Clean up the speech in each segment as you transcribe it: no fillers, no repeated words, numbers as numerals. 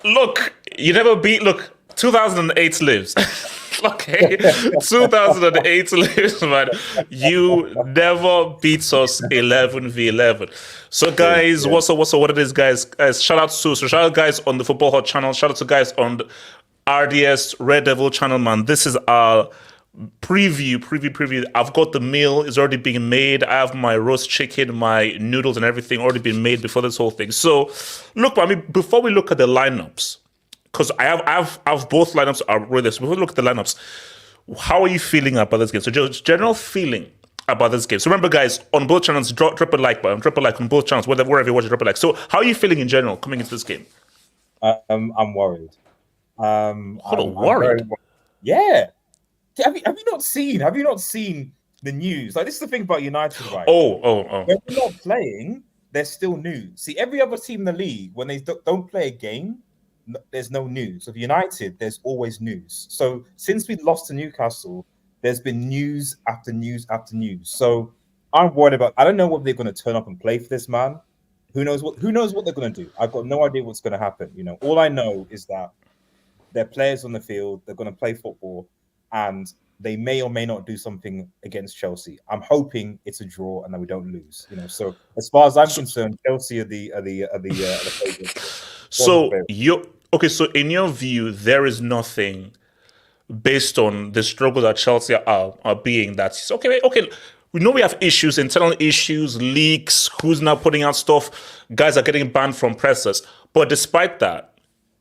Look, you never beat. Look, 2008 lives. Okay, 2008 lives, man. You never beat us 11v11. So, True. guys, Yeah. what's up? What it is, guys? Guys, shout out, guys, on the Football Hot channel. Shout out to guys on the RDS Red Devil channel, man. This is our preview. I've got the meal, it's already being made. I have my roast chicken, my noodles, and everything already been made before this whole thing. So, look, I mean, before we look at the lineups, because I have both lineups are with this. Before we look at the lineups, how are you feeling about this game? So, just general feeling about this game. So, remember, guys, on both channels, drop a like button, drop a like on both channels, wherever you watch it, drop a like. So, how are you feeling in general coming into this game? I'm worried. Hold on, I'm very worried. yeah. Have you not seen? Have you not seen the news? Like, this is the thing about United, right? Oh. When they're not playing, there's still news. See, every other team in the league, when they don't play a game, there's no news. Of United, there's always news. So since we lost to Newcastle, there's been news after news after news. So I'm worried about. I don't know what they're going to turn up and play for this man. Who knows what? Who knows what they're going to do? I've got no idea what's going to happen. All I know is that they're players on the field. They're going to play football, and they may or may not do something against Chelsea. I'm hoping it's a draw and that we don't lose. So as far as I'm concerned, Chelsea are the favorites. So you okay? So in your view, there is nothing based on the struggle that Chelsea are being. That's okay. Okay, we know we have issues, internal issues, leaks. Who's now putting out stuff? Guys are getting banned from presses. But despite that,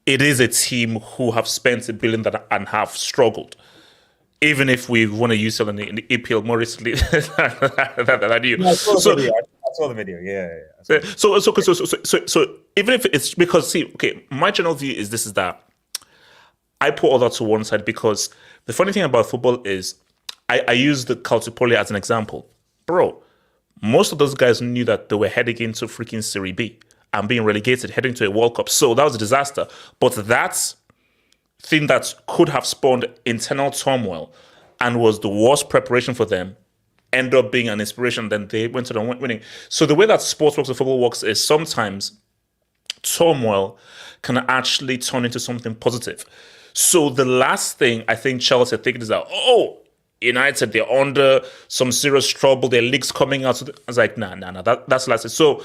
it is a team who have spent $1 billion and have struggled. Even if we won a UCL in the EPL more recently than you. Yeah, I saw the video. Yeah. So even if it's because my general view is this is that I put all that to one side because the funny thing about football is I use the Calciopoli as an example. Bro, most of those guys knew that they were heading into freaking Serie B and being relegated, heading to a World Cup. So that was a disaster. But that's thing that could have spawned internal turmoil and was the worst preparation for them ended up being an inspiration. Then they went to the winning. So the way that sports works and football works is sometimes turmoil can actually turn into something positive. So the last thing I think Chelsea think is that, United, they're under some serious trouble, their leaks coming out. So I was like, nah, that's last. So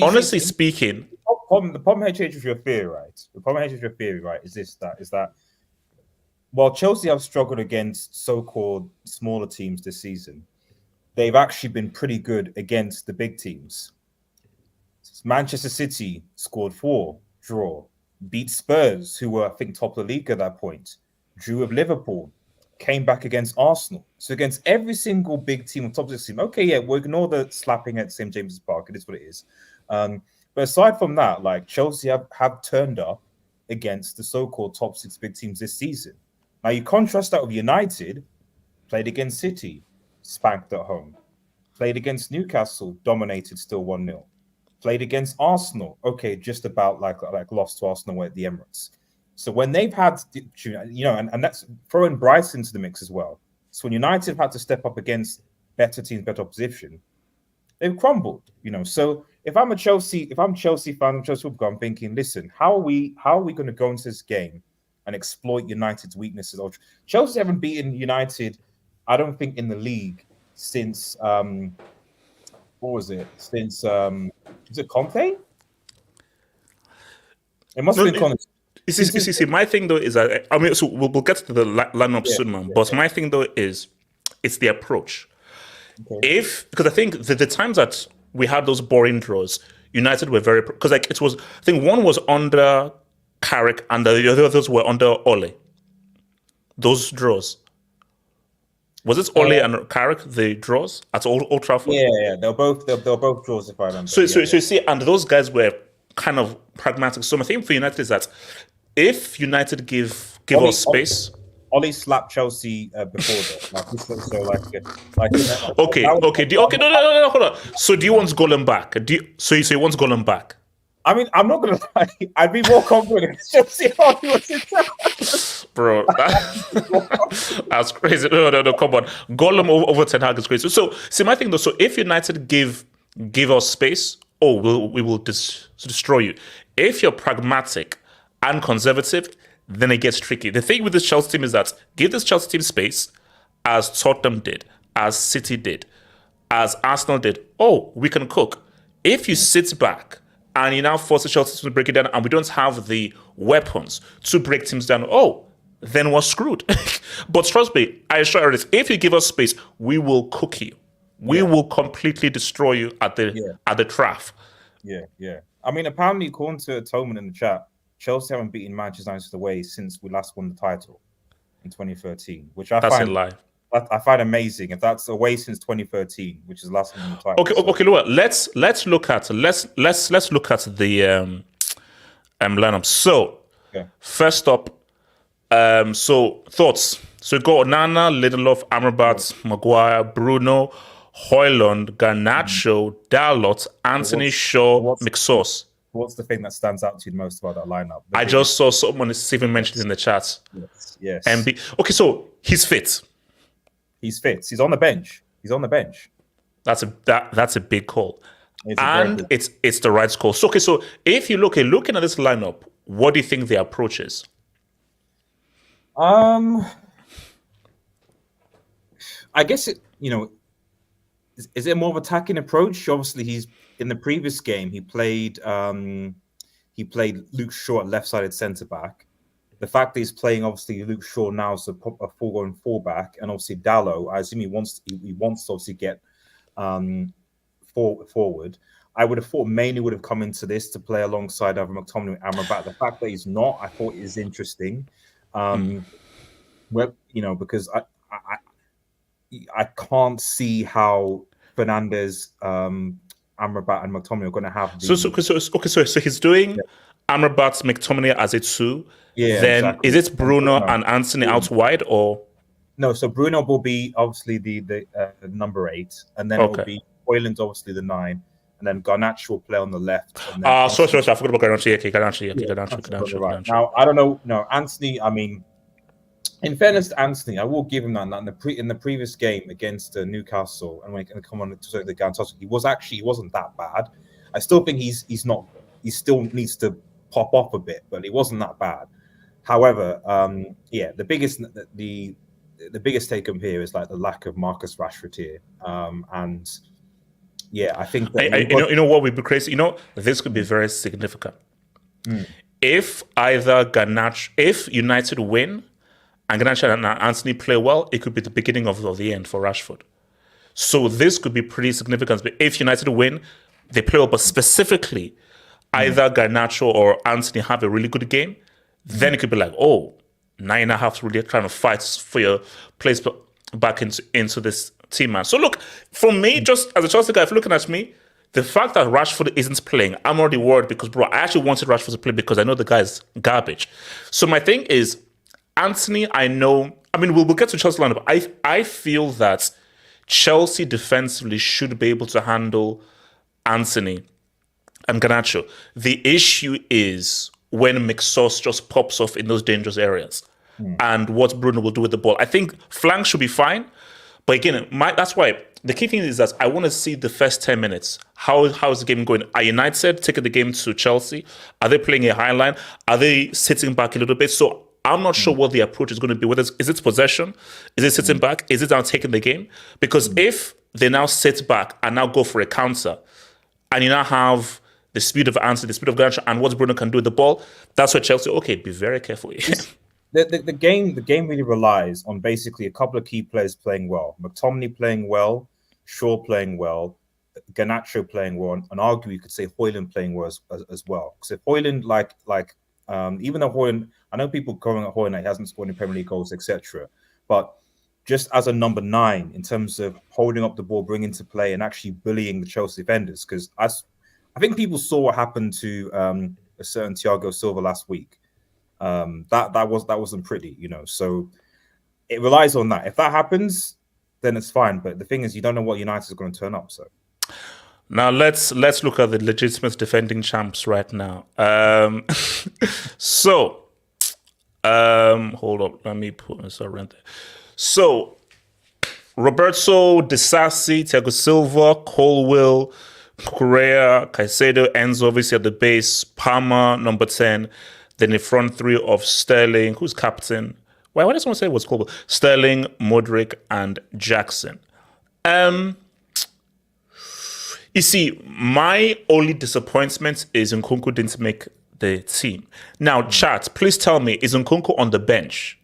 honestly speaking, the problem here with your theory, right? The problem here with your theory, right, is that while Chelsea have struggled against so-called smaller teams this season, they've actually been pretty good against the big teams. Manchester City scored 4, draw, beat Spurs, who were, I think, top of the league at that point, drew with Liverpool, came back against Arsenal. So against every single big team on top of this team, okay, yeah, we'll ignore the slapping at St. James's Park. It is what it is. But aside from that, like Chelsea have turned up against the so-called top 6 big teams this season. Now you contrast that with United, played against City, spanked at home. Played against Newcastle, dominated still 1-0. Played against Arsenal, okay, just about like lost to Arsenal at the Emirates. So when they've had, and that's throwing Brighton into the mix as well. So when United have had to step up against better teams, better opposition, they've crumbled. So if I'm Chelsea fan, I'm Chelsea football, I'm thinking, listen, how are we going to go into this game and exploit United's weaknesses? Chelsea haven't beaten United, I don't think, in the league since what was it? Since is it Conte? It must have been Conte. See, my thing though is that so we'll get to the lineup soon, man. But my thing though is it's the approach. Okay. Because I think the times that we had those boring draws, United were very because it was. I think one was under Carrick and the other others were under Ole. Those draws. Was it Ole and Carrick the draws at Old Trafford? Yeah, they were both draws if I remember. So you see, and those guys were kind of pragmatic. So my thing for United is that if United give us space. Ole slapped Chelsea before that. Okay. No, hold on. So do you want Golem back? So you want Golem back? I mean, I'm not gonna lie. I'd be more confident if Chelsea was bro. That's crazy. No, come on. Golem over Ten Hag is crazy. So see, my thing though. So if United give us space, oh, we will destroy you. If you're pragmatic and conservative, then it gets tricky. The thing with this Chelsea team is that give this Chelsea team space, as Tottenham did, as City did, as Arsenal did. Oh, we can cook. If you sit back and you now force the Chelsea team to break it down, and we don't have the weapons to break teams down, oh, then we're screwed. But trust me, I assure you this: if you give us space, we will cook you. We will completely destroy you at the trough. Yeah. I mean, apparently, according to Atonement in the chat, Chelsea haven't beaten Manchester United away since we last won the title in 2013, which I find amazing. If that's away since 2013, which is the last one the title. Okay. Let's look at the lineup. So first up, so thoughts. So you got Onana, Lindelof, Amrabat, Maguire, Bruno, Højlund, Garnacho, Dalot, Anthony, Shaw, McSauce. What's the thing that stands out to you the most about that lineup? I just saw someone even mentioned in the chat. Yes. Okay, so he's fit. He's fit. He's on the bench. That's a big call. It's the right call. So okay, so if you looking at this lineup, what do you think the approach is? I guess is it more of attacking approach? Obviously, he's in the previous game. He played Luke Shaw at left-sided centre back. The fact that he's playing obviously Luke Shaw now as a full-on fullback, and obviously Dalot, I assume he wants to obviously get forward. I would have thought mainly would have come into this to play alongside either McTominay and Amrabat. The fact that he's not, I thought is interesting. Because I can't see how Fernandes, Amrabat, and McTominay are going to have. So he's doing Amrabat, McTominay as a 2. Yeah. Then exactly. is it Bruno and Anthony out wide, or no? So Bruno will be obviously the number 8, and then it will be Højlund obviously the 9, and then Garnacho will play on the left. Sorry, I forgot about Garnacho. Garnacho. Right. Now I don't know. No, Anthony. I mean, in fairness to Anthony, I will give him that. In the previous game against Newcastle, and when he come on to the Gantos, he wasn't that bad. I still think he's not. He still needs to pop up a bit, but it wasn't that bad. However, the biggest take home here is like the lack of Marcus Rashford here, and I think that you know what would be crazy. This could be very significant. If if United win and Garnacho and Anthony play well, it could be the beginning of the end for Rashford. So this could be pretty significant. But if United win, they play well, but specifically either Garnacho or Anthony have a really good game, then it could be like, oh, now you have to really trying to fight for your place back into this team, man. So look, for me, just as a Chelsea guy, if you're looking at me, the fact that Rashford isn't playing, I'm already worried because, bro, I actually wanted Rashford to play because I know the guy's garbage. So my thing is, Anthony, we'll get to Chelsea lineup. I feel that Chelsea defensively should be able to handle Anthony and Garnacho. The issue is when McSauce just pops off in those dangerous areas and what Bruno will do with the ball. I think flank should be fine. But again, that's why the key thing is that I want to see the first 10 minutes. How is the game going? Are United taking the game to Chelsea? Are they playing a high line? Are they sitting back a little bit? So I'm not sure what the approach is going to be. Whether is it possession? Is it sitting back? Is it now taking the game? Because if they now sit back and now go for a counter, and you now have the speed of Anthony, the speed of Garnacho, and what Bruno can do with the ball, that's where Chelsea, be very careful. The game really relies on basically a couple of key players playing well. McTominay playing well, Shaw playing well, Garnacho playing well, and arguably you could say Højlund playing well as well. Because if Højlund, even though Højlund, I know people going at Højlund, he hasn't scored any Premier League goals, etc. But just as a number 9 in terms of holding up the ball, bringing to play, and actually bullying the Chelsea defenders, because I think people saw what happened to a certain Thiago Silva last week. That wasn't pretty, So it relies on that. If that happens, then it's fine. But the thing is, you don't know what United is going to turn up. So now let's look at the legitimate defending champs right now. Hold up, let me put this around there. So Roberto, Disasi, Thiago Silva, Colwill, Correa, Caicedo, Enzo obviously at the base, Palmer number 10, then the front three of Sterling, who's captain. Why does someone say what's called Sterling, Modric, and Jackson? You see, my only disappointment is Nkunku didn't make the team. Now, chat, please tell me, is Nkunku on the bench?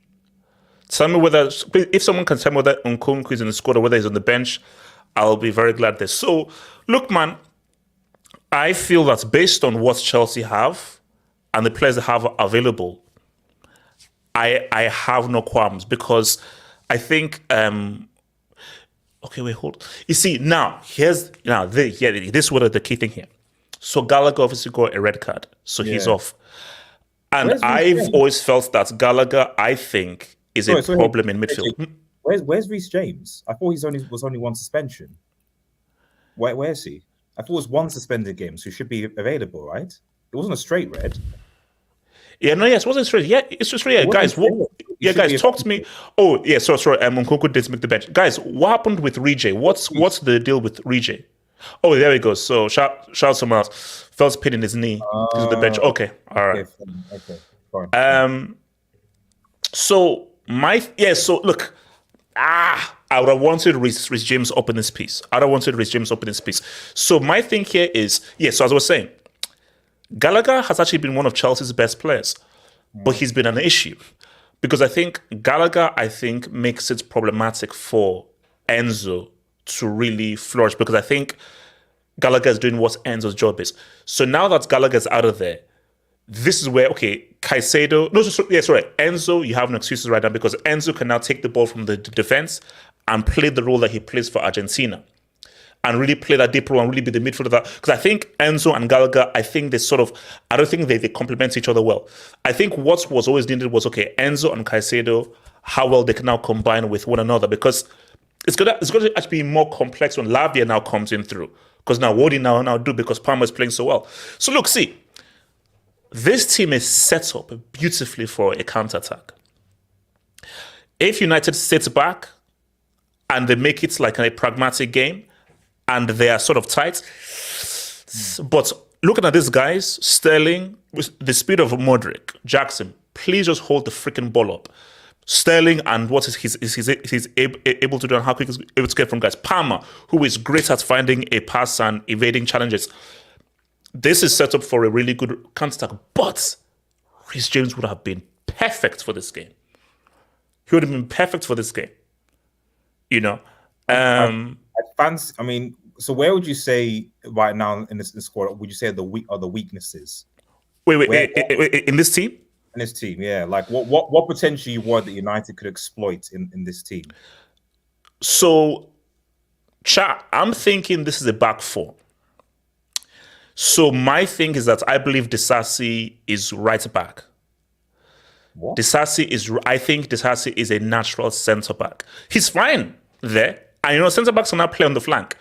Tell me whether, if someone can tell me whether Nkunku is in the squad or whether he's on the bench, I'll be very glad there. So, look, man, I feel that based on what Chelsea have and the players they have available, I have no qualms because I think okay, wait, hold. You see, this is what the key thing here. So Gallagher obviously got a red card, so he's off. And I've always felt that Gallagher, I think, is a problem in midfield. Where's Reece James? I thought was only one suspension. Where is he? I thought it was one suspended game, so he should be available, right? It wasn't a straight red. Yeah, no, yes, it wasn't straight. Yeah, it's just straight. Yeah, guys, guys, talk to me. Oh, yeah, sorry. Nkunku didn't make the bench. Guys, what happened with Rije? What's the deal with Rije? Oh, there we go. So shout someone else. Felt pain in his knee. He's on the bench. Okay, all right. Okay, fine. So look, I would have wanted Reece James up in this piece. So my thing here is, so as I was saying, Gallagher has actually been one of Chelsea's best players, but he's been an issue because I think Gallagher, makes it problematic for Enzo to really flourish because I think Gallagher is doing what Enzo's job is. So now that Gallagher's out of there, this is where, Caicedo, Enzo, you have no excuses right now because Enzo can now take the ball from the defense and play the role that he plays for Argentina. And really play that deep role and really be the midfielder. Because I think Enzo and Gallagher, I don't think they complement each other well. I think what was always needed was, Enzo and Caicedo, how well they can now combine with one another. Because it's going to actually be more complex when Lavia now comes in through. Because now what do you now do? Because Palmer is playing so well. So look, see, this team is set up beautifully for a counter-attack. If United sits back and they make it like a pragmatic game, and they are sort of tight. But looking at these guys, Sterling, with the speed of Modric, Jackson, please just hold the freaking ball up. Sterling and what he's able to do and how quick he's able to get from guys. Palmer, who is great at finding a pass and evading challenges. This is set up for a really good counter-attack. But Reece James would have been perfect for this game. He would have been perfect for this game. You know? So where would you say right now in this squad? Would you say the weaknesses? Wait, in this team? In this team, yeah. Like what potential you want that United could exploit in this team? So, chat, I'm thinking this is a back four. So my thing is that I believe Disasi is right back. What? I think Disasi is a natural centre back. He's fine there. And centre backs can now play on the flank.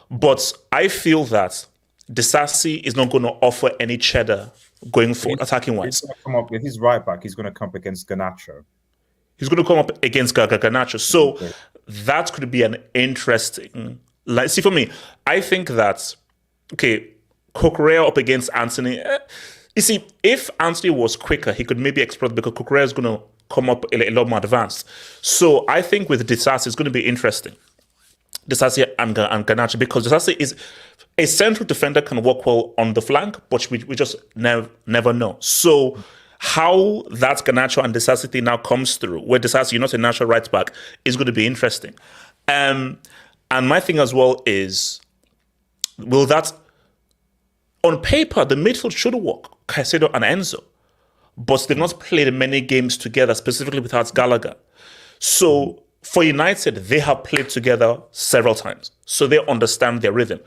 But I feel that Disasi is not going to offer any cheddar going forward, attacking wise. If he's right back, he's going to come up against Garnacho. He's going to come up against Garnacho. So that could be an interesting. See, for me, I think that, Correa up against Anthony. You see, if Anthony was quicker, he could maybe explode because Correa is going to come up a lot more advanced. So I think with Disasi, it's going to be interesting. Disasi and Garnacho, because Disasi is a central defender, can work well on the flank, but we just never know. So how that Garnacho and Disasi thing now comes through, where Disasi, you're not a natural right back, is going to be interesting. And my thing as well is, will that, on paper, the midfield should work, Caicedo and Enzo, but they've not played many games together, specifically without Gallagher. So for United, they have played together several times, so they understand their rhythm.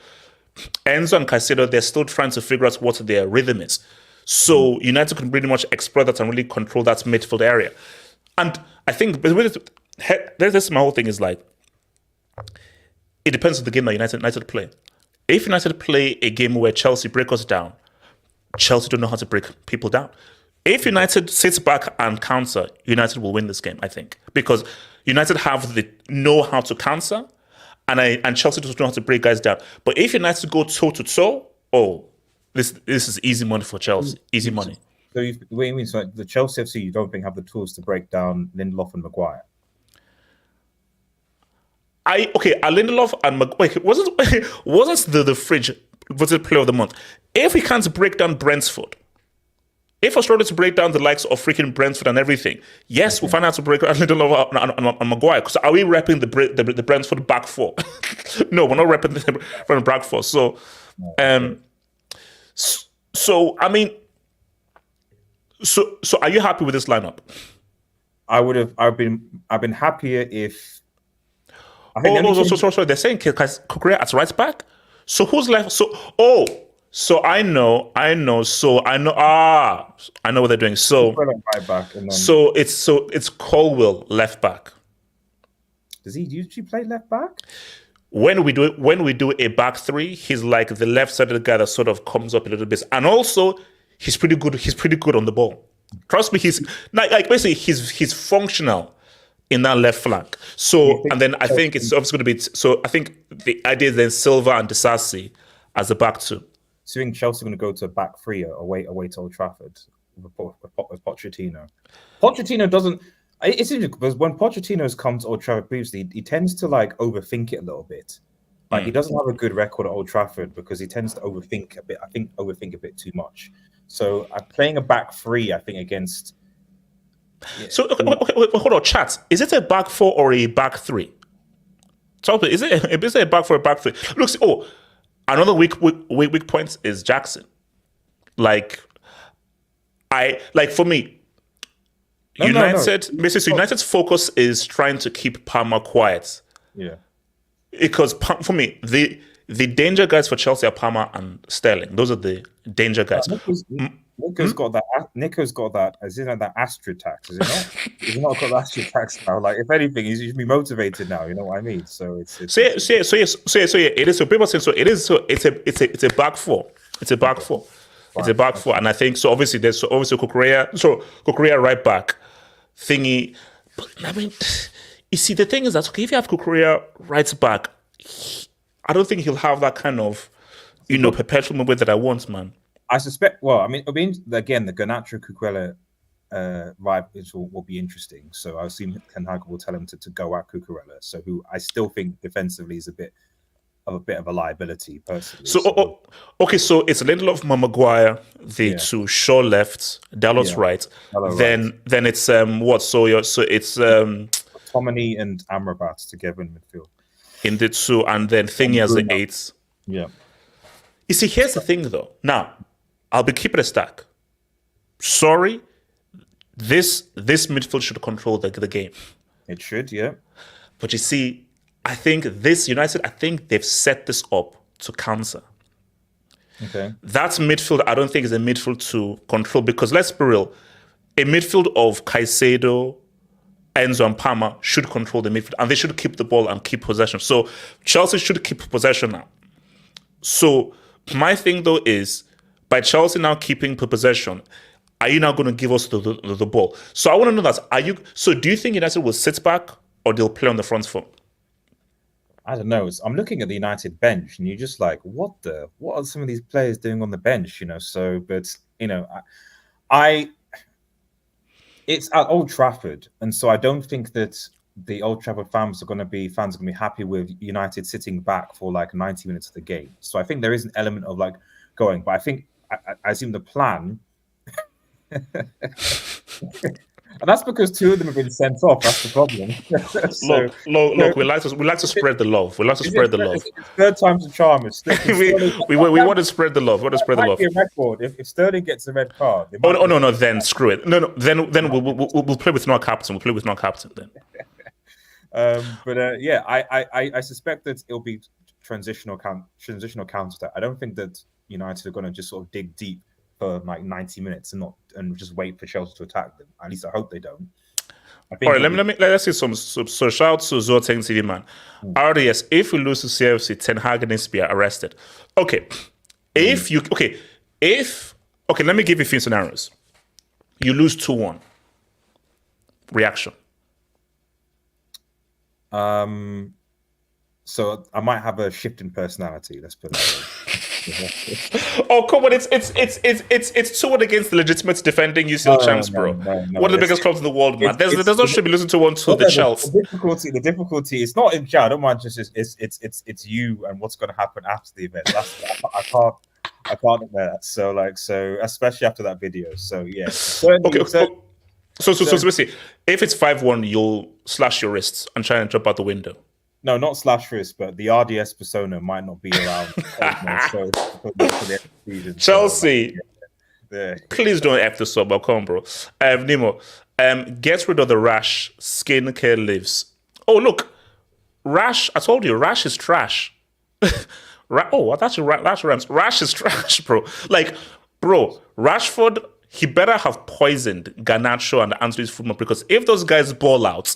Enzo and Caicedo, they're still trying to figure out what their rhythm is. So United can pretty much exploit that and really control that midfield area. And I think this my whole thing is like, it depends on the game that United play. If United play a game where Chelsea break us down, Chelsea don't know how to break people down. If United sits back and counter, United will win this game, I think. Because United know how to counter, and Chelsea just know how to break guys down. But if United go toe to toe, this is easy money for Chelsea. Easy money. So what do you mean? So the Chelsea FC, you don't think have the tools to break down Lindelof and Maguire? Lindelof and Maguire wasn't the fridge voted player of the month. If we can't break down Brentford, if we're struggling to break down the likes of freaking Brentford and everything, yes, we'll find out to break down Lindelof and Maguire. Because are we repping the Brentford back four? No, we're not repping the back four. So, I mean, so are you happy with this lineup? I've been happier if. Sorry. They're saying Kukurea at right back. So who's left? So I know. So I know. I know what they're doing. So right back and then, it's Colwill left back. Does he usually play left back? When we do a back three, he's like the left-sided guy that sort of comes up a little bit, and also he's pretty good. He's pretty good on the ball. Trust me, he's basically he's functional in that left flank. So, and then I think it's obviously going to be. So I think the idea is then Silva and Disasi as the back two. So you think Chelsea are going to go to a back three away to Old Trafford with Pochettino? Pochettino doesn't. It's interesting because when Pochettino has come to Old Trafford previously, he tends to like overthink it a little bit. Like he doesn't have a good record at Old Trafford because he tends to overthink a bit. I think overthink a bit too much. So playing a back three, I think against. Yeah. So hold on, chat. Is it a back four or a back three? Tell me, is it a back four or a back three? Look, another weak point is Jackson. For me, United's focus is trying to keep Palmer quiet. Yeah. Because for me, the danger guys for Chelsea are Palmer and Sterling. Those are the danger guys. Nico's got that. Is it like that Astra tax? Is it not? He's not got the Astra tax now. Like, if anything, he's usually motivated now. You know what I mean? So it's. It is. So people say so. It is. So it's a back four. It's a back four. It's a back four, and I think so. Obviously, there's Kukurea. So Kukurea right back, thingy. But I mean, you see, the thing is that if you have Kukurea right back, I don't think he'll have that kind of, perpetual movement that I want, man. I suspect. Well, I mean, again, the Garnacho Cucurella vibe will be interesting. So I assume Ten Hag will tell him to go at Cucurella. So who I still think defensively is a bit of a liability personally. So it's Lindelof, Maguire, the two, Shaw left, Dalot right. Then it's what? So it's Tomini and Amrabat together in midfield. In the two, and then Thingy as the 8. Yeah. You see, here's the thing, though. Now, I'll be keeping a stack. Sorry, this midfield should control the game. It should, yeah. But you see, I think this United, they've set this up to counter. Okay. That midfield, I don't think is a midfield to control because let's be real, a midfield of Caicedo, Enzo and Palmer should control the midfield and they should keep the ball and keep possession. So Chelsea should keep possession now. So my thing though is by Chelsea now keeping possession, are you now going to give us the ball? So I want to know that. Do you think United will sit back or they'll play on the front foot? I don't know. I'm looking at the United bench and you're just like, what are some of these players doing on the bench? It's at Old Trafford, and so I don't think that the Old Trafford fans are going to be happy with United sitting back for like 90 minutes of the game. So I think there is an element of like going, but I think I assume the plan, and that's because 2 of them have been sent off. That's the problem. Look, we like to spread the love. We like to spread the love. Third time's a charm. We want to spread the love. We want to spread the love. Be a record. If Sterling gets a red card, no, then screw it. No, then we'll play with no captain. We'll play with no captain then. I suspect that it'll be transitional counter. I don't think that United are going to just sort of dig deep for like 90 minutes and just wait for Chelsea to attack them. At least I hope they don't. All right, let's see some. So shout out to Zoateng TV man. RDS, if we lose to CFC, Ten Hag needs to be arrested. Okay, let me give you a few scenarios. You lose 2-1. Reaction. So I might have a shift in personality. Let's put it that way. Oh, come on! It's 2-1 against the legitimate defending UCL champs, bro. One of the biggest clubs in the world, man. There's no should be losing to 1-2 the Chelsea. The difficulty is not in I don't mind. Just it's you and what's going to happen after the event. I can't admit that. So especially after that video. So yeah. Okay. So basically, if it's 5-1, you'll slash your wrists and try and jump out the window. No, not slash wrist, but the RDS persona might not be around. So Chelsea, please don't F this up, come on, bro. Nemo, get rid of the rash. Skincare lives. Oh, look, rash. I told you, rash is trash. That's Rams. Rash is trash, bro. Like, bro, Rashford, he better have poisoned Garnacho and Anthony's football, because if those guys ball out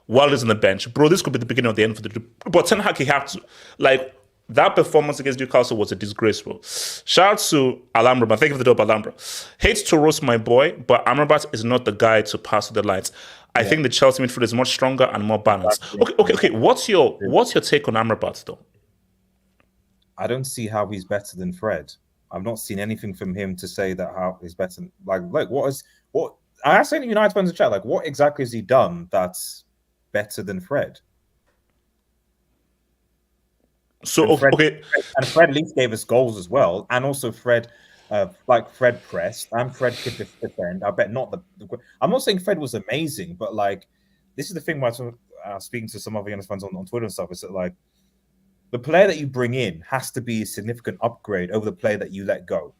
while he's on the bench, bro, this could be the beginning of the end for the. But Ten Hag, he had to. Like, that performance against Newcastle was a disgrace, bro. Shout out to Alhambra, man. Thank you for the dope, Alhambra. Hates to roast my boy, but Amrabat is not the guy to pass the lights. I think the Chelsea midfield is much stronger and more balanced. Okay. What's your take on Amrabat, though? I don't see how he's better than Fred. I've not seen anything from him to say that how he's better. Like what I asked any United fans in chat, like, what exactly has he done that's better than Fred? So okay, and Fred at least gave us goals as well, and also Fred, Fred pressed and Fred could defend. I bet not I'm not saying Fred was amazing, but like, this is the thing. When speaking to some other United fans on Twitter and stuff, is that like, the player that you bring in has to be a significant upgrade over the player that you let go.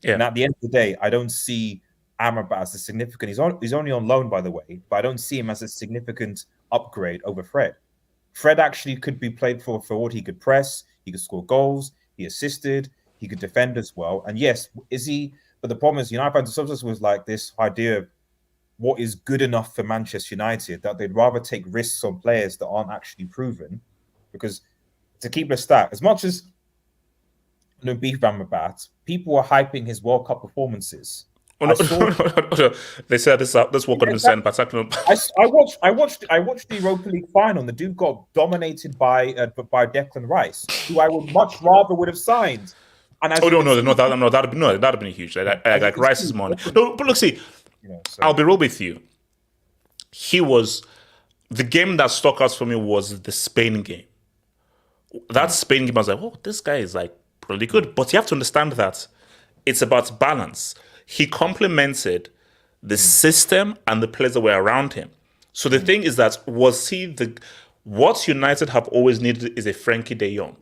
Yeah. And at the end of the day, I don't see Amrabat as a significant. He's only on loan, by the way, but I don't see him as a significant upgrade over Fred. Fred actually could be played for what he could press, he could score goals, he assisted, he could defend as well. And yes, is he? But the problem is, United fans sometimes was like this idea of what is good enough for Manchester United, that they'd rather take risks on players that aren't actually proven, because. To keep a stat, as much as no beef Amrabat, people were hyping his World Cup performances. Oh, no. They said this world could have been sent by Tacklum. I watched the Europa League final, and the dude got dominated by Declan Rice, who I would much rather would have signed. And that'd have been huge. Like Rice's money. No, but look, see, I'll be real with you. The game that stuck out for me was the Spain game. That Spain game, I was like, oh, this guy is like really good. But you have to understand that it's about balance. He complemented the system and the players that were around him. So the thing is that what United have always needed is a Frankie de Jong.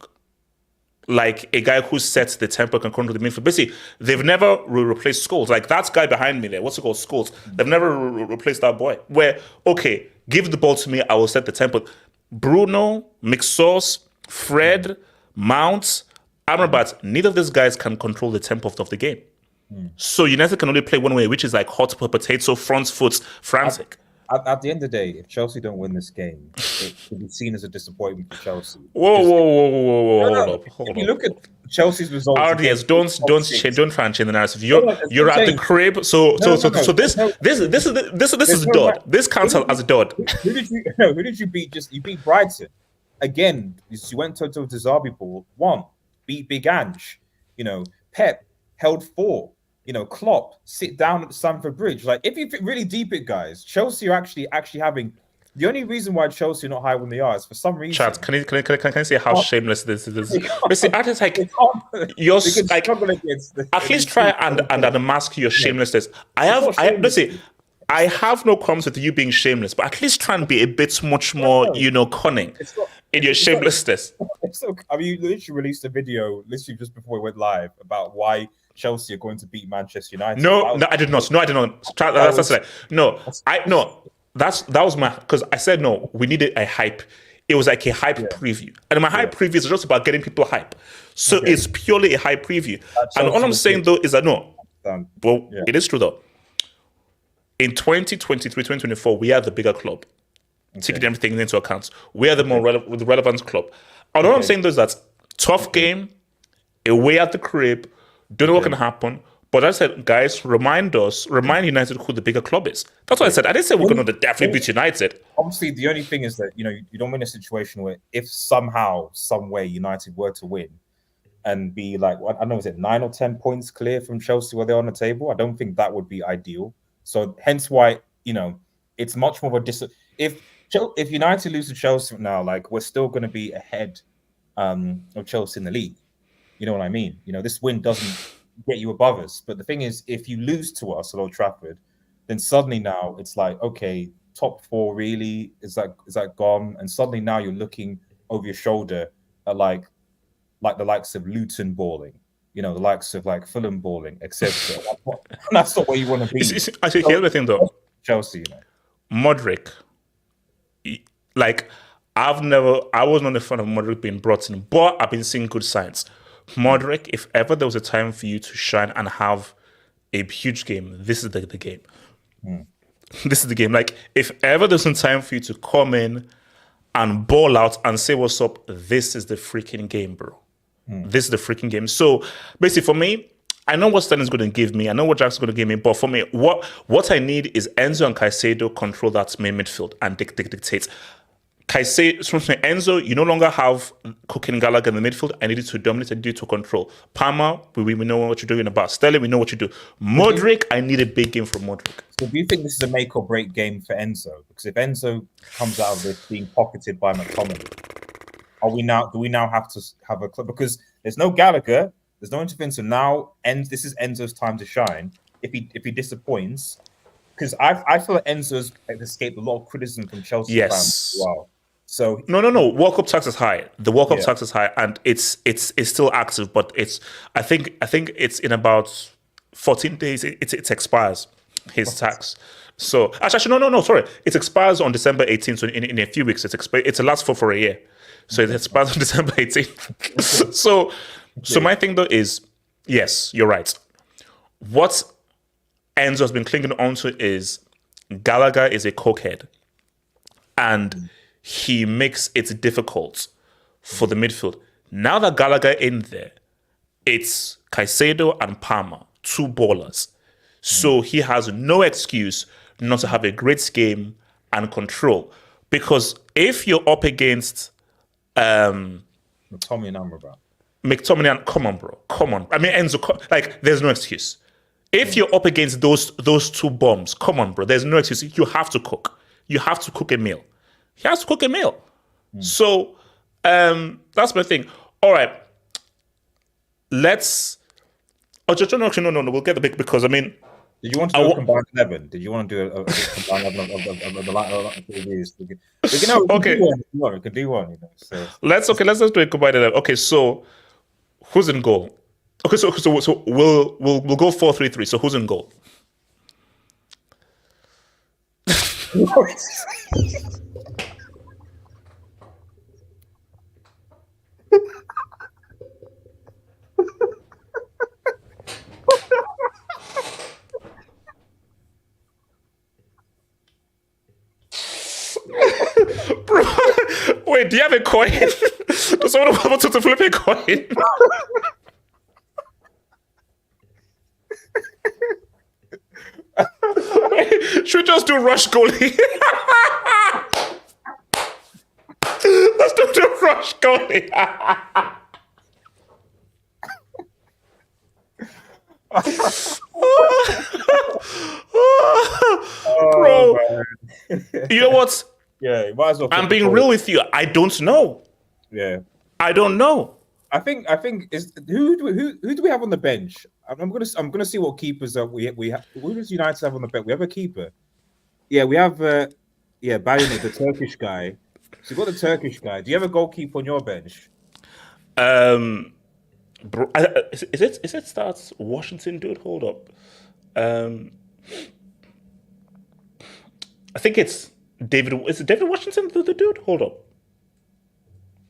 Like a guy who sets the tempo, can control the midfield. Basically, they've never replaced Scholes. Like that guy behind me there, what's it called, Scholes? They've never replaced that boy. Where, okay, give the ball to me, I will set the tempo. Bruno, McSauce, Fred, Mount, Amrabat, neither of these guys can control the tempo of the game. So United can only play one way, which is like hot potato, front foot, frantic. At the end of the day, if Chelsea don't win this game, it can be seen as a disappointment for Chelsea. Whoa. If you look at Chelsea's results, RDS, don't try and change the narrative. You're at the crib, so this is dud. This counts as a dud. Who did you beat? You beat Brighton. Again, you went to Derby ball, won, beat Big Ange. Pep held 4. Klopp sit down at the Stamford Bridge. Like, if you really deep it, guys, Chelsea are actually having. The only reason why Chelsea are not high when they are is for some reason. Chad, can I say how shameless this is? Basically, I just like you're like at least try and unmask your shamelessness. I have no problems with you being shameless, but at least try and be a bit much more, cunning in your shamelessness. You literally released a video literally just before we went live about why Chelsea are going to beat Manchester United. No, I did not. That was my, because I said no. We needed a hype. It was like a hype preview, and my hype preview is just about getting people hype. So it's purely a hype preview. And all I'm saying though is that it is true though. In 2023, 2024, we are the bigger club. Taking everything into account, we are the more relevant club. And all I'm saying though is that tough game, away at the crib, don't know what can happen, But I said, guys, remind United who the bigger club is. That's what I said. I didn't say we're going to definitely beat United. Obviously, the only thing is that you don't win a situation where if somehow, some way, United were to win and be like, I don't know, is it 9 or 10 points clear from Chelsea where they're on the table? I don't think that would be ideal. So hence why it's much more of a if United lose to Chelsea now, like we're still going to be ahead of Chelsea in the league. You know what I mean? This win doesn't get you above us. But the thing is, if you lose to us at Old Trafford, then suddenly now it's like, okay, top 4 really is that gone? And suddenly now you're looking over your shoulder at like the likes of Luton balling, the likes of like Fulham balling, etc. That's not where you want to be. I think here's the thing though, Chelsea, Modric, like I was not a fan of Modric being brought in, but I've been seeing good signs. Modric, if ever there was a time for you to shine and have a huge game, this is the game. This is the game. Like, if ever there's a time for you to come in and ball out and say what's up, this is the freaking game, bro. This is the freaking game. So, basically, for me, I know what Sterling's going to give me. I know what Jack's going to give me. But for me, what I need is Enzo and Caicedo control that main midfield and dictate. Enzo, you no longer have Cook and Gallagher in the midfield. I needed to dominate. I needed to control. Palmer, we know what you're doing about. Sterling, we know what you do. Modric, I need a big game from Modric. So do you think this is a make or break game for Enzo? Because if Enzo comes out of this being pocketed by McTominay, do we now have to have a club? Because there's no Gallagher, there's no intervention. So now this is Enzo's time to shine. If he disappoints, because I feel like Enzo's escaped a lot of criticism from Chelsea fans as well. So no. World Cup tax is high. The World Cup tax is high, and it's still active. But I think it's in about 14 days. It expires his tax. So actually no. Sorry, it expires on December 18th. So in a few weeks, it's a last for a year. So it expires on December 18th. so my thing though is, yes, you're right. What Enzo has been clinging onto is Gallagher is a cokehead, and he makes it difficult for the midfield. Now that Gallagher in there, it's Caicedo and Palmer, 2 ballers. So he has no excuse not to have a great game and control. Because if you're up against McTominay and Amrabat. McTominay, come on, bro. Come on. I mean, Enzo, there's no excuse. If you're up against those 2 bombs, come on, bro. There's no excuse. You have to cook. You have to cook a meal. He has to cook a meal. So that's my thing. All right. Let's. Oh, no. We'll get the big because I mean. Did you want to do a combined 11? Did you want to do a combined 11 of the reviews? We can do one. So. Let's do a combined 11. Okay, so who's in goal? Okay, so we'll go 4-3-3. So who's in goal? Bro, wait, do you have a coin? Does someone want to flip a coin? Should we just do rush goalie? Let's do the rush goalie. Bro, you know what? Yeah, you might as well. I'm being real with you. I don't know. Yeah, I don't know. I think is who do we have on the bench? I'm gonna see what keepers that we have. Who does United have on the bench? We have a keeper. Yeah, we have Bayern, the Turkish guy. So you've got the Turkish guy. Do you have a goalkeeper on your bench? Bro, is it starts Washington, dude? Hold up. I think it's David. Is it David Washington, the dude? Hold up.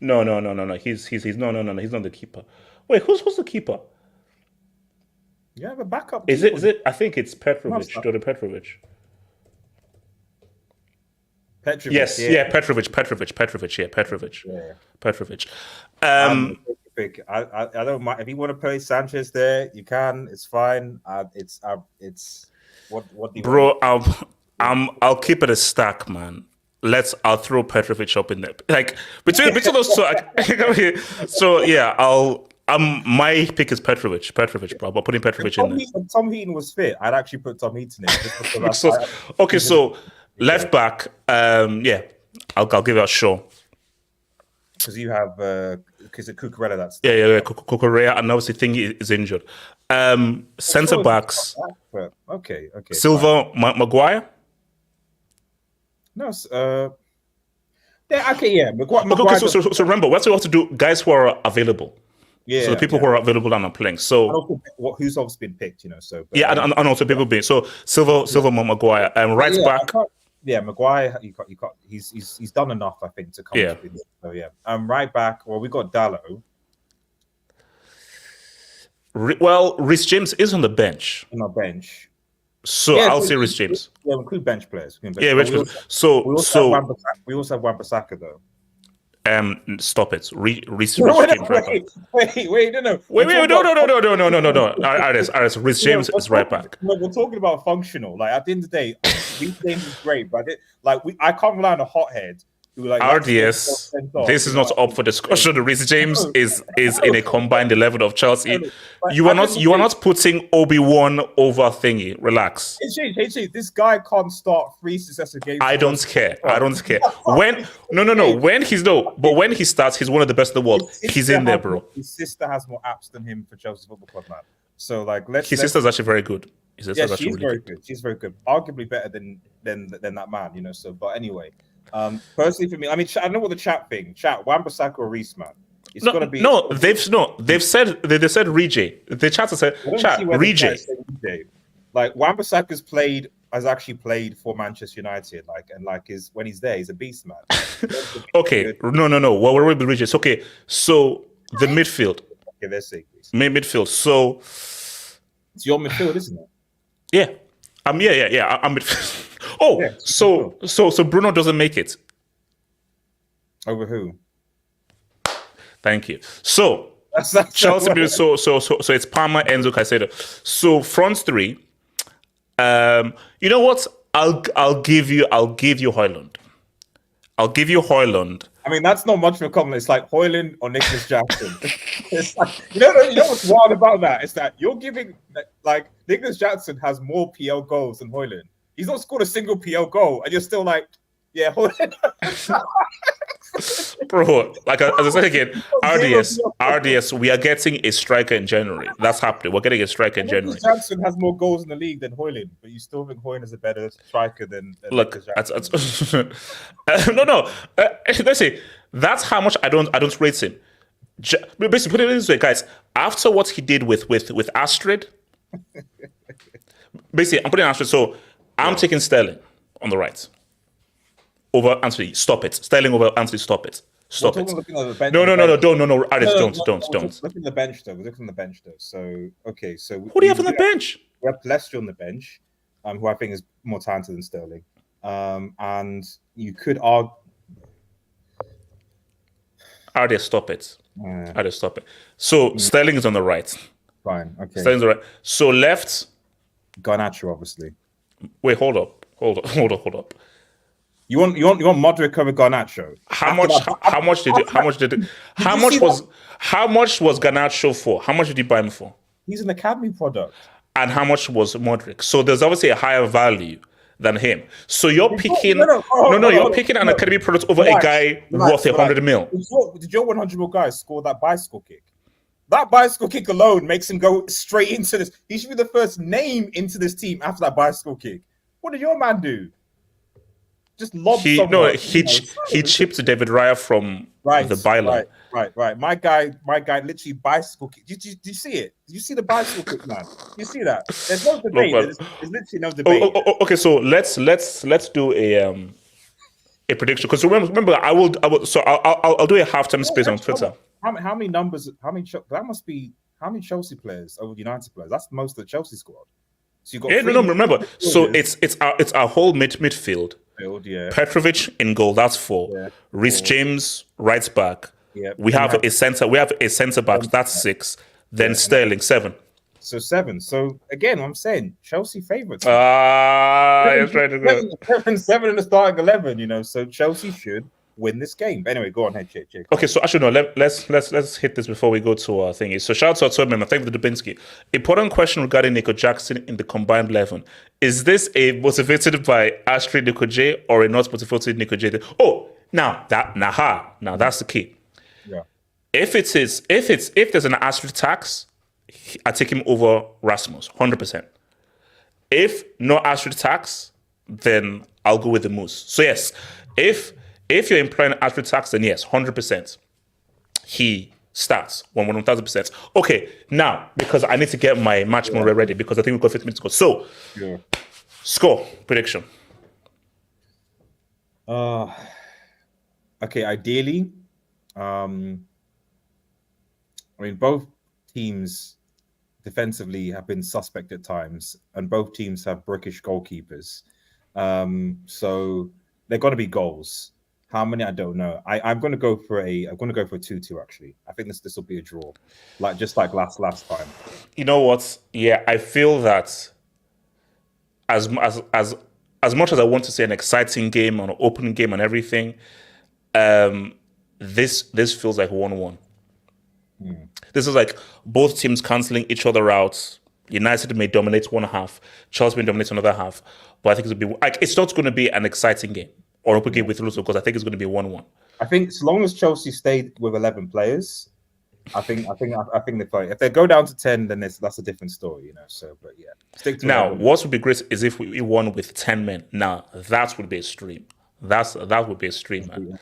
No. He's no. He's not the keeper. Wait, who's the keeper? You have a backup. Is it? I think it's Petrovic. Dodi Petrovic. Petrovic. Yes, yeah, Petrovic. Yeah, Petrovic. Yeah. Petrovic. pick. I don't mind if you want to play Sanchez there. You can. It's fine. It's what do you Bro, want? I'll keep it a stack, man. I'll throw Petrovic up in there. Like between those two. So yeah, my pick is Petrovic, bro. I'm putting Petrovic in there. If Tom Heaton was fit, I'd actually put Tom Heaton in. Just because So left back, yeah, I'll give it a show. Because you have because Cucurella, that's Yeah. Cucurella, and obviously Thingy is injured. Centre backs. Okay. Silva, Maguire. No, yeah, okay, yeah. Maguire, Okay, so remember, what we have to do, guys who are available. yeah, So the people who are available and are playing. So who's also been picked, So yeah, and also people being so Silva, Maguire, right back. Yeah, Maguire, you got. He's done enough, I think, to come. Yeah. To so yeah, right back. Well, we got Dallo. Well, Reece James is on the bench, On our bench. so Yeah, I'll say Reece James. Yeah, we include bench players. Yeah, bench players. We also have Wan-Bissaka though. Stop it. Reece No, James right back. Wait, no. Wait, no. Aris, Reece James is right back. We're talking about functional. Like at the end of the day, Reece James is great, but I can't rely on a hothead who like RDS, this is not up for discussion. Reece James is in a combined 11 of Chelsea. You are not putting Obi-Wan over Thingy. Relax. Hey, this guy can't start 3 successive games. I don't care. When when he starts, he's one of the best in the world. He's in there, bro. His sister has more apps than him for Chelsea Football Club, man. So like, his sister's actually very good. She's very good. She's very good. Arguably better than that man, So, but anyway. Personally, for me, I mean, I know what the chat thing. Wan-Bissaka or Reece, man. It's gotta be. They've said Rege. The chat said Rege. Like Wan-Bissaka has actually played for Manchester United, when he's there, he's a beast, man. Okay, no. Well, we're with Rege. It's okay. So the midfield. Okay, let's see. Midfield. So it's your midfield, isn't it? Yeah. Yeah. I'm midfield. Oh, yeah, so Bruno doesn't make it. Over who? Thank you. So that's Chelsea. So it's Palmer, Enzo, Caicedo. So front three. You know what? I'll give you Højlund. I'll give you Højlund. I mean, that's not much of a compliment. It's like Højlund or Nicholas Jackson. It's like, you know what's wild about that? It's that you're giving like Nicholas Jackson has more PL goals than Højlund. He's not scored a single PL goal, and you're still like, yeah, Højlund. Bro, like as I said again, RDS, we are getting a striker in January. That's happening. We're getting a striker in January. Jackson has more goals in the league than Højlund, but you still think Højlund is a better striker than look. No. Let's say that's how much I don't rate him. Basically, put it this way, guys. After what he did with Astrid, basically, I'm putting Astrid. So I'm taking Sterling on the right. Over Anthony, stop it. Sterling over Anthony, stop it. Stop it. No, Aris, don't. Look at the bench though. We're looking at the bench though. So okay, so who do you have on the bench? We have Leicester on the bench, who I think is more talented than Sterling. And you could argue. RDS, stop it. RDS, stop it. So Sterling is on the right. Fine. Okay. Sterling's on the right. So left. Garnacho, obviously. Wait, hold up. You want Modric over Garnacho? How much was Garnacho for? How much did you buy him for? He's an academy product. And how much was Modric? So there's obviously a higher value than him. So you're picking you're picking an academy product over a guy worth 100 mil. Did your 100 mil guy score that bicycle kick? That bicycle kick alone makes him go straight into this. He should be the first name into this team after that bicycle kick. What did your man do? Just lob someone. He chipped David Raya from the byline. Right. My guy literally bicycle kick. Did you see it? Did you see the bicycle kick, man? You see that? There's no debate. There's literally no debate. Okay, so let's do a prediction. Because remember, I'll do a halftime space on Twitter. How many numbers? That must be how many Chelsea players over United players? That's most of the Chelsea squad. So you got remember. So it's our whole midfield. Yeah. Petrovic in goal, that's 4. Yeah. Reece James, right back. Yeah. We have a center. We have a center back. That's 6. Then Sterling 7. So 7. So again, I'm saying Chelsea favourites. It's ready to go. 7 in the starting 11. You know, so Chelsea should win this game. Anyway, go on, Jake. Okay, so actually no, let's hit this before we go to our thingy. So shout out to our member, thank you for Dubinsky. Important question regarding Nico Jackson in the combined 11. Is this a motivated by Ashley Nico J or a not motivated Nico J? Oh, now that's the key. Yeah. If there's an asterisk tax, I take him over Rasmus, 100%. If no asterisk tax, then I'll go with the Moose. So yes, if you're employing asterisk tax, then yes, 100%. He starts 1,000%. Okay, now because I need to get my match more ready because I think we've got 15 minutes to go. So, score prediction. Okay, ideally, I mean, both teams defensively have been suspect at times, and both teams have brickish goalkeepers. So they're going to be goals. How many? I don't know. I'm going to go for a 2-2. Actually, I think this will be a draw, like last time. You know what? Yeah, I feel that as much as I want to say an exciting game, an open game, and everything, this feels like 1-1. This is like both teams cancelling each other out. United may dominate one half, Chelsea may dominate another half, but I think it'll be like it's not going to be an exciting game or open game with lots of goals. I think it's going to be 1-1. I think as long as Chelsea stayed with 11 players, I think they play. If they go down to 10, then that's a different story, you know. So, but yeah, stick to now. 11. What would be great is if we won with 10 men. Now that would be a stream. That would be a stream, man.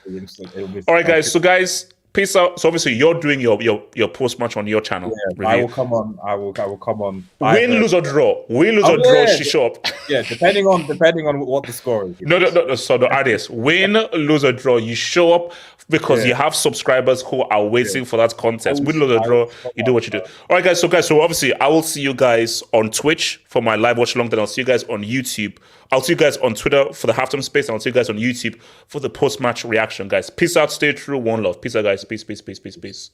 All right, guys. So, guys, peace out. So, obviously, you're doing your post match on your channel. Yeah, I will come on. I will come on. Win, lose or draw. Win, lose or draw. She show up. Yeah, depending on what the score is. No. So the ideas. Win, lose or draw. You show up because you have subscribers who are waiting for that contest. Win, lose or draw. You do what you do. All right, guys. So obviously, I will see you guys on Twitch for my live watch along. Then I'll see you guys on YouTube. I'll see you guys on Twitter for the halftime space. And I'll see you guys on YouTube for the post-match reaction, guys. Peace out. Stay true. One love. Peace out, guys. Peace.